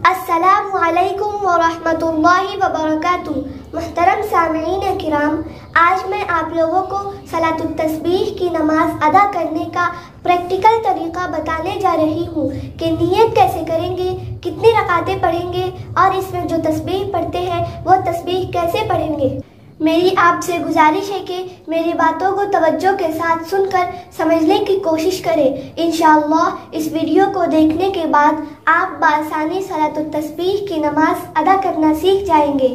السلام علیکم ورحمۃ اللہ وبرکاتہ۔ محترم سامعین کرام، آج میں آپ لوگوں کو صلاۃ التسبیح کی نماز ادا کرنے کا پریکٹیکل طریقہ بتانے جا رہی ہوں کہ نیت کیسے کریں گے، کتنی رکعتیں پڑھیں گے اور اس میں جو تسبیح پڑھتے ہیں وہ تسبیح کیسے پڑھیں گے۔ میری آپ سے گزارش ہے کہ میری باتوں کو توجہ کے ساتھ سن کر سمجھنے کی کوشش کریں۔ انشاءاللہ اس ویڈیو کو دیکھنے کے بعد آپ بآسانی صلاۃ التسبیح کی نماز ادا کرنا سیکھ جائیں گے۔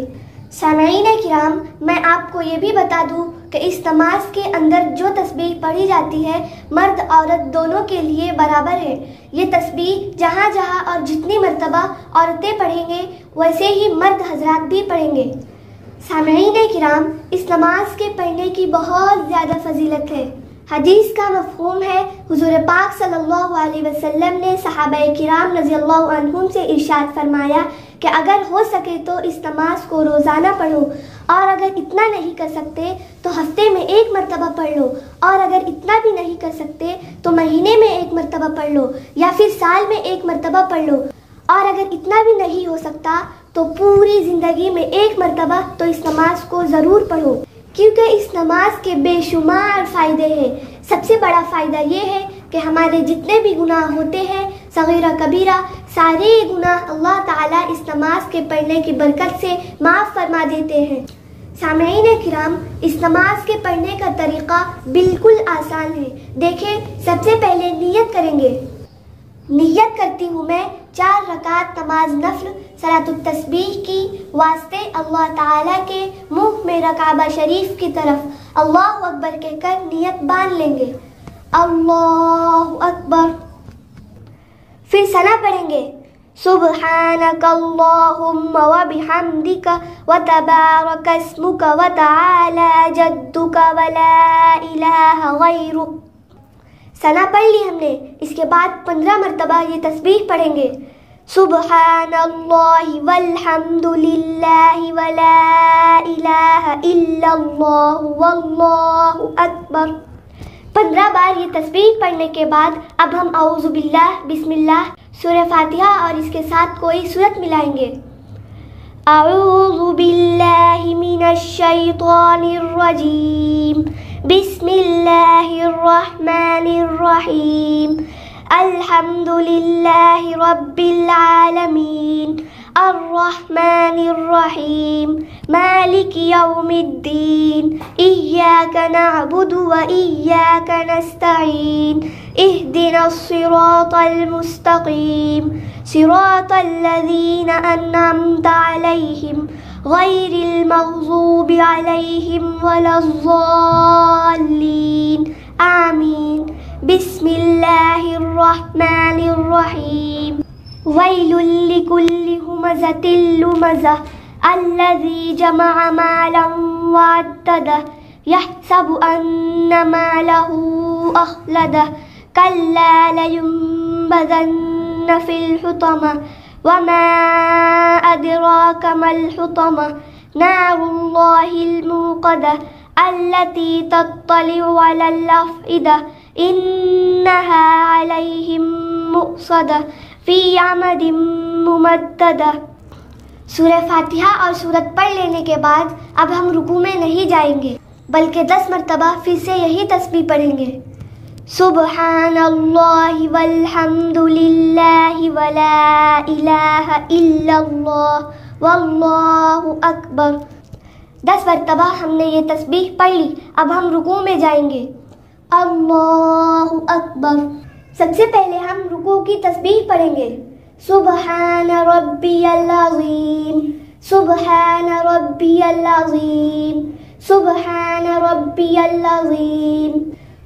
سامعین کرام، میں آپ کو یہ بھی بتا دوں کہ اس نماز کے اندر جو تسبیح پڑھی جاتی ہے مرد عورت دونوں کے لیے برابر ہے۔ یہ تسبیح جہاں جہاں اور جتنی مرتبہ عورتیں پڑھیں گے ویسے ہی مرد حضرات بھی پڑھیں گے۔ سامعین کرام، اس نماز کے پڑھنے کی بہت زیادہ فضیلت ہے۔ حدیث کا مفہوم ہے، حضور پاک صلی اللہ علیہ وسلم نے صحابہ کرام رضی اللہ عنہم سے ارشاد فرمایا کہ اگر ہو سکے تو اس نماز کو روزانہ پڑھو، اور اگر اتنا نہیں کر سکتے تو ہفتے میں 1 مرتبہ پڑھ لو، اور اگر اتنا بھی نہیں کر سکتے تو مہینے میں 1 مرتبہ پڑھ لو، یا پھر سال میں 1 مرتبہ پڑھ لو، اور اگر اتنا بھی نہیں ہو سکتا تو پوری زندگی میں 1 مرتبہ تو اس نماز کو ضرور پڑھو، کیونکہ اس نماز کے بے شمار فائدے ہیں۔ سب سے بڑا فائدہ یہ ہے کہ ہمارے جتنے بھی گناہ ہوتے ہیں صغیرہ کبیرہ، سارے گناہ اللہ تعالیٰ اس نماز کے پڑھنے کی برکت سے معاف فرما دیتے ہیں۔ سامعین کرام، اس نماز کے پڑھنے کا طریقہ بالکل آسان ہے۔ دیکھیں، سب سے پہلے نیت کریں گے۔ نیت کرتی ہوں میں 4 رکعت نماز نفل صلاۃ التسبیح کی واسطے اللہ تعالیٰ کے منہ میں کعبہ شریف کی طرف اللہ اکبر کہہ کر نیت باندھ لیں گے۔ اللہ اکبر۔ پھر ثنا پڑھیں گے، سبحانک اللہم وبحمدک وتبارک اسمک وتعالی جدک ولا الہ غیرک۔ ثنا پڑھ لی ہم نے۔ اس کے بعد 15 مرتبہ یہ تسبیح پڑھیں گے، سبحان اللہ والحمد للہ ولا الہ الا اللہ واللہ اکبر۔ 15 بار یہ تسبیح پڑھنے کے بعد اب ہم اعوذ باللہ، بسم اللہ، سورہ فاتحہ اور اس کے ساتھ کوئی سورت ملائیں گے۔ اعوذ باللہ من الشیطان الرجیم، بسم اللہ الرحمن الرحیم، الحمد للہ رب العالمین، الرحمن الرحیم، مالک یوم الدین، ایاک نعبد و ایاک نستعین، اہدنا الصراط المستقیم، صراط الذین انعمت علیہم غیر المغضوب علیہم ولا الضالین، آمین۔ بسم اللہ الرحمن الرحیم، ویل لکل ہمزۃ لمزہ الذی جمع مالا وعددہ یحسب ان مالہ اخلدہ کلا لینبذن فی الحطمہ وما ادراک ما الحطمہ نار اللہ الموقدہ التي تطلع على الأفئدة إنها عليهم مؤصدة في عمد ممددة۔ سورہ فاتحہ اور سورت پڑھ لینے کے بعد اب ہم رکوع میں نہیں جائیں گے، بلکہ 10 مرتبہ پھر سے یہی تسبیح پڑھیں گے، سبحان اللہ والحمد للہ ولا الہ الا اللہ واللہ اکبر۔ 10 مرتبہ ہم نے یہ تسبیح پڑھ لی۔ اب ہم رکوع میں جائیں گے، اللہ اکبر۔ سب سے پہلے ہم رکوع کی تسبیح پڑھیں گے، سبحان ربی العظیم، سبحان ربی العظیم، سبحان ربی العظیم۔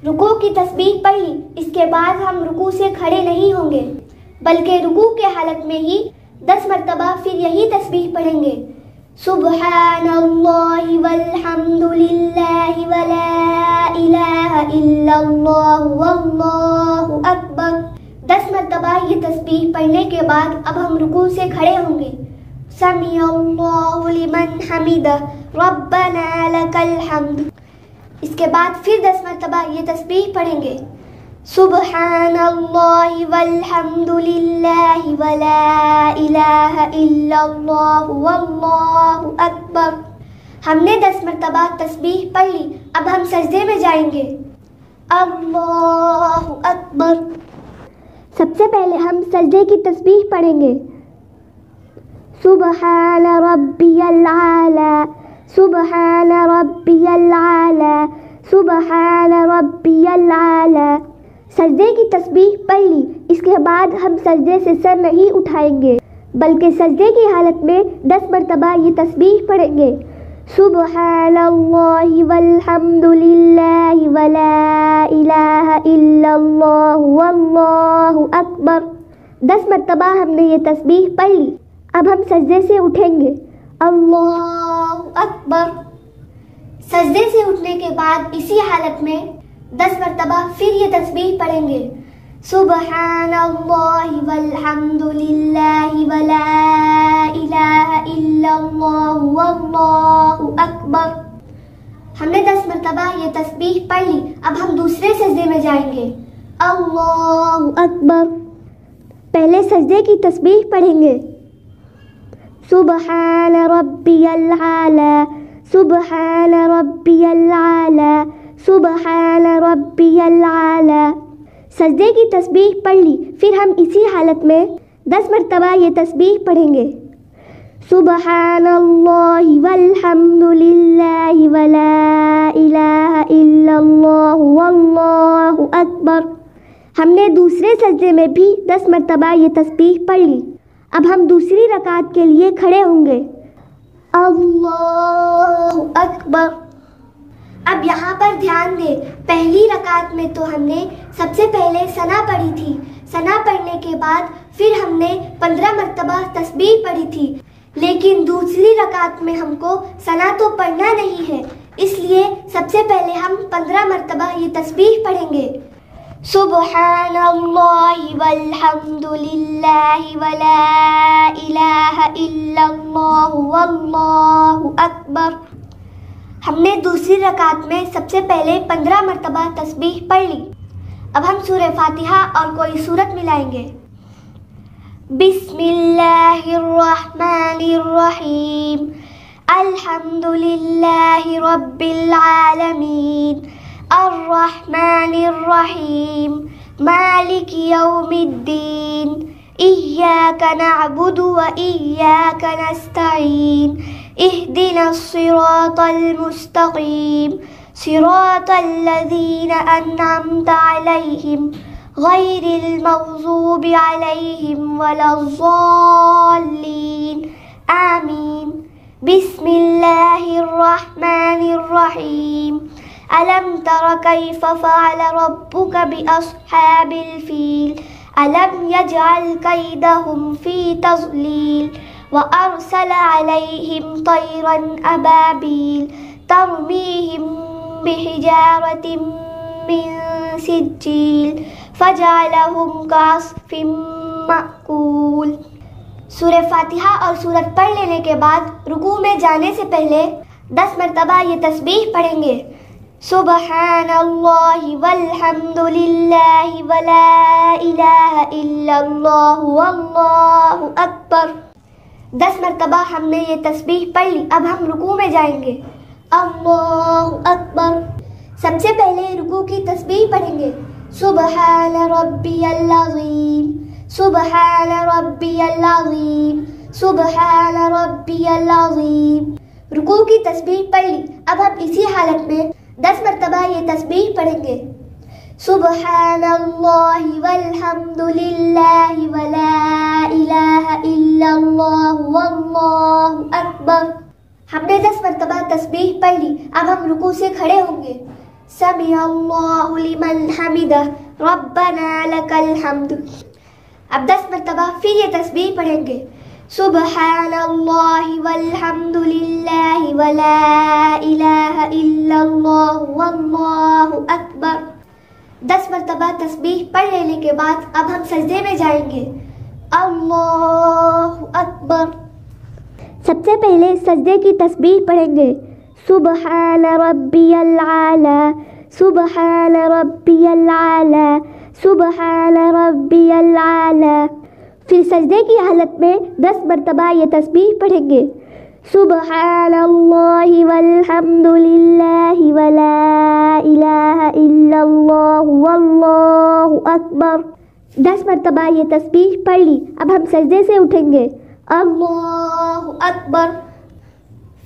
رکوع کی تسبیح پڑھ لی۔ اس کے بعد ہم رکوع سے کھڑے نہیں ہوں گے، بلکہ رکوع کے حالت میں ہی 10 مرتبہ پھر یہی تسبیح پڑھیں گے، سبحان اللہ والحمد للہ ولا الہ الا اللہ واللہ اکبر۔ 10 مرتبہ یہ تسبیح پڑھنے کے بعد اب ہم رکوع سے کھڑے ہوں گے، سمیع اللہ لمن حمدہ ربنا لک الحمد۔ اس کے بعد پھر 10 مرتبہ یہ تسبیح پڑھیں گے، سبحان اللہ والحمد للہ ولا الہ الا اللہ واللہ اکبر۔ ہم نے 10 مرتبہ تسبیح پڑھ لی، اب ہم سجدے میں جائیں گے۔ اللہ اکبر۔ سب سے پہلے ہم سجدے کی تسبیح پڑھیں گے۔ سبحان ربی العالی، سبحان ربی العالی، سبحان ربی العالی۔ سجدے کی تسبیح پڑھ لی، اس کے بعد ہم سجدے سے سر نہیں اٹھائیں گے بلکہ سجدے کی حالت میں 10 مرتبہ یہ تسبیح پڑھیں گے۔ سبحان اللہ والحمد للہ ولا الہ الا اللہ واللہ اکبر۔ 10 مرتبہ ہم نے یہ تسبیح پڑھ لی، اب ہم سجدے سے اٹھیں گے۔ اللہ اکبر۔ سجدے سے اٹھنے کے بعد اسی حالت میں 10 مرتبہ پھر یہ تسبیح پڑھیں گے۔ سبحان اللہ والحمد للہ ولا الہ الا اللہ واللہ اکبر۔ ہم نے 10 مرتبہ یہ تسبیح پڑھ لی، اب ہم دوسرے سجدے میں جائیں گے۔ اللہ اکبر۔ پہلے سجدے کی تسبیح پڑھیں گے۔ سبحان ربی العالی، سبحان ربی العالی، سبحان ربی العالی۔ سجدے کی تسبیح پڑھ لی، پھر ہم اسی حالت میں 10 مرتبہ یہ تسبیح پڑھیں گے۔ سبحان اللہ والحمد للہ ولا الہ الا اللہ واللہ اکبر۔ ہم نے دوسرے سجدے میں بھی 10 مرتبہ یہ تسبیح پڑھ لی، اب ہم دوسری رکعت کے لیے کھڑے ہوں گے۔ اللہ اکبر۔ اب یہاں پر دھیان دیں، پہلی رکعت میں تو ہم نے سب سے پہلے ثنا پڑھی تھی، ثنا پڑھنے کے بعد پھر ہم نے 15 مرتبہ تسبیح پڑھی تھی، لیکن دوسری رکعت میں ہم کو ثنا تو پڑھنا نہیں ہے، اس لیے سب سے پہلے ہم 15 مرتبہ یہ تسبیح پڑھیں گے۔ سبحان اللہ والحمد للہ ولا الہ الا اللہ واللہ اکبر۔ ہم نے دوسری رکعت میں سب سے پہلے 15 مرتبہ تسبیح پڑھ لی، اب ہم سورہ فاتحہ اور کوئی سورت ملائیں گے۔ بسم اللہ الرحمن الرحیم، الحمد للہ رب العالمین، الرحمن الرحیم، مالک یوم الدین، ایاک نعبد و ایاک نستعین، اہدنا الصراط المستقیم، صراط الذین انعمت علیہم غیر المغضوب علیہم ولا الضالین، آمین۔ بسم اللہ الرحمن الرحیم، ألم تر كيف فعل ربك بأصحاب الفيل ألم يجعل كيدهم في تضليل وأرسل عليهم طيرا أبابيل ترميهم بحجارة من سجيل فجعلهم كعصف مأكول۔ سورہ فاتحہ اور سورت پڑھ لینے کے بعد رکوع میں جانے سے پہلے 10 مرتبہ یہ تسبیح پڑھیں گے۔ سبحان اللہ والحمد للہ ولا الہ الا اللہ واللہ اکبر۔ 10 مرتبہ ہم نے یہ تسبیح پڑھ لی، اب ہم رکوع میں جائیں گے۔ اللہ اکبر۔ سب سے پہلے رکوع کی تسبیح پڑھیں گے۔ سبحان ربی العظیم، سبحان ربی العظیم، سبحان ربی العظیم۔ رکوع کی تسبیح پڑھ لی، اب ہم اسی حالت میں 10 مرتبہ یہ تسبیح پڑھیں گے۔ سبحان اللہ والحمد للہ ولا الہ الا اللہ واللہ اکبر۔ ہم نے 10 مرتبہ تسبیح پڑھ لی، اب ہم رکوع سے کھڑے ہوں گے۔ سمع اللہ لمن حمدہ ربنا لک الحمد۔ اب 10 مرتبہ پھر یہ تسبیح پڑھیں گے۔ سبحان اللہ والحمد للہ ولا الہ الا اللہ واللہ اکبر۔ 10 مرتبہ تسبیح پڑھ لینے کے بعد اب ہم سجدے میں جائیں گے۔ اللہ اکبر۔ سب سے پہلے سجدے کی تسبیح پڑھیں گے۔ سبحان ربی العالی، سبحان ربی العالی، سبحان ربی العالی. پھر سجدے کی حالت میں 10 مرتبہ یہ تسبیح پڑھیں گے. سبحان اللہ والحمد للہ ولا الہ الا اللہ واللہ اکبر. 10 مرتبہ یہ تسبیح پڑھ لی. اب ہم سجدے سے اٹھیں گے. اللہ اکبر.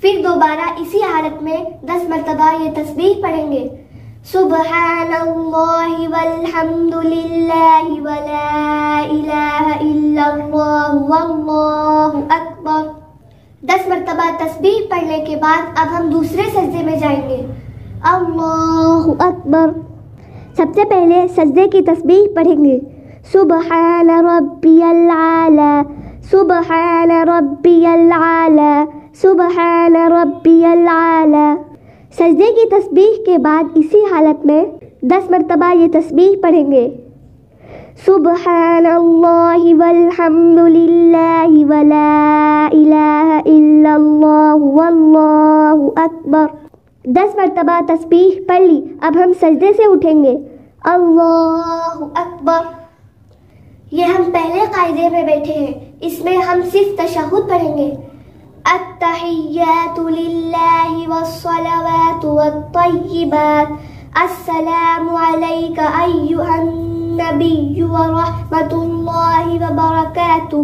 پھر دوبارہ اسی حالت میں 10 مرتبہ یہ تسبیح پڑھیں گے. سبحان اللہ والحمد للہ ولا الہ الا اللہ واللہ اکبر. 10 مرتبہ تسبیح پڑھنے کے بعد اب ہم دوسرے سجدے میں جائیں گے. اللہ اکبر. سب سے پہلے سجدے کی تسبیح پڑھیں گے. سبحان ربی العالی سبحان ربی العالی سبحان ربی العالی. سجدے کی تسبیح کے بعد اسی حالت میں 10 مرتبہ یہ تسبیح پڑھیں گے. سبحان اللہ والحمد للہ ولا الہ الا اللہ واللہ اکبر. 10 مرتبہ تسبیح پڑھ لی. اب ہم سجدے سے اٹھیں گے. اللہ اکبر. یہ ہم پہلے قاعدے میں بیٹھے ہیں. اس میں ہم صرف تشہد پڑھیں گے. التحیات للہ والصلوات والطیبات. السلام علیک ایہا النبی ورحمۃ اللہ وبرکاتہ.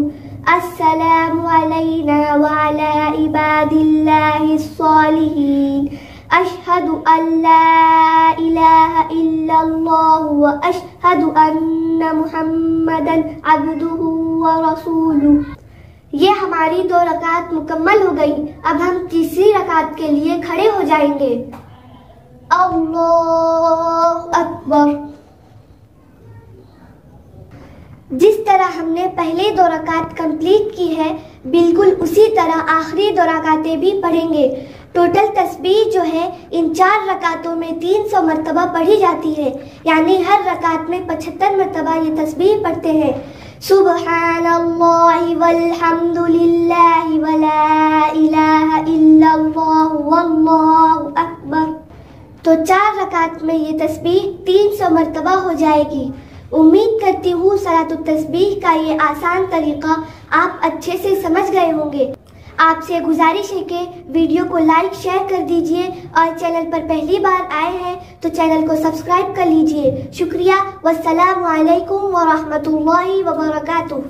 السلام علینا وعلی عباد اللہ الصالحین. اشہد ان لا الہ الا اللہ واشہد ان محمدا عبدہ ورسولہ. یہ ہماری 2 رکعت مکمل ہو گئی. اب ہم تیسری رکعت کے لیے کھڑے ہو جائیں گے. اللہ اکبر. جس طرح ہم نے پہلے 2 رکعت کمپلیٹ کی ہے بالکل اسی طرح آخری 2 رکعتیں بھی پڑھیں گے. ٹوٹل تسبیح جو ہے ان 4 رکعتوں میں 300 مرتبہ پڑھی جاتی ہے. یعنی ہر رکعت میں 75 مرتبہ یہ تسبیح پڑھتے ہیں. سبحان اللہ والحمد للہ ولا الہ الا اللہ واللہ اکبر. تو 4 رکعت میں یہ تسبیح 300 مرتبہ ہو جائے گی. امید کرتی ہوں صلاۃ التسبیح کا یہ آسان طریقہ آپ اچھے سے سمجھ گئے ہوں گے. آپ سے گزارش ہے کہ ویڈیو کو لائک شیئر کر دیجئے اور چینل پر پہلی بار آئے ہیں تو چینل کو سبسکرائب کر لیجئے. شکریہ. والسلام علیکم ورحمۃ اللہ وبرکاتہ.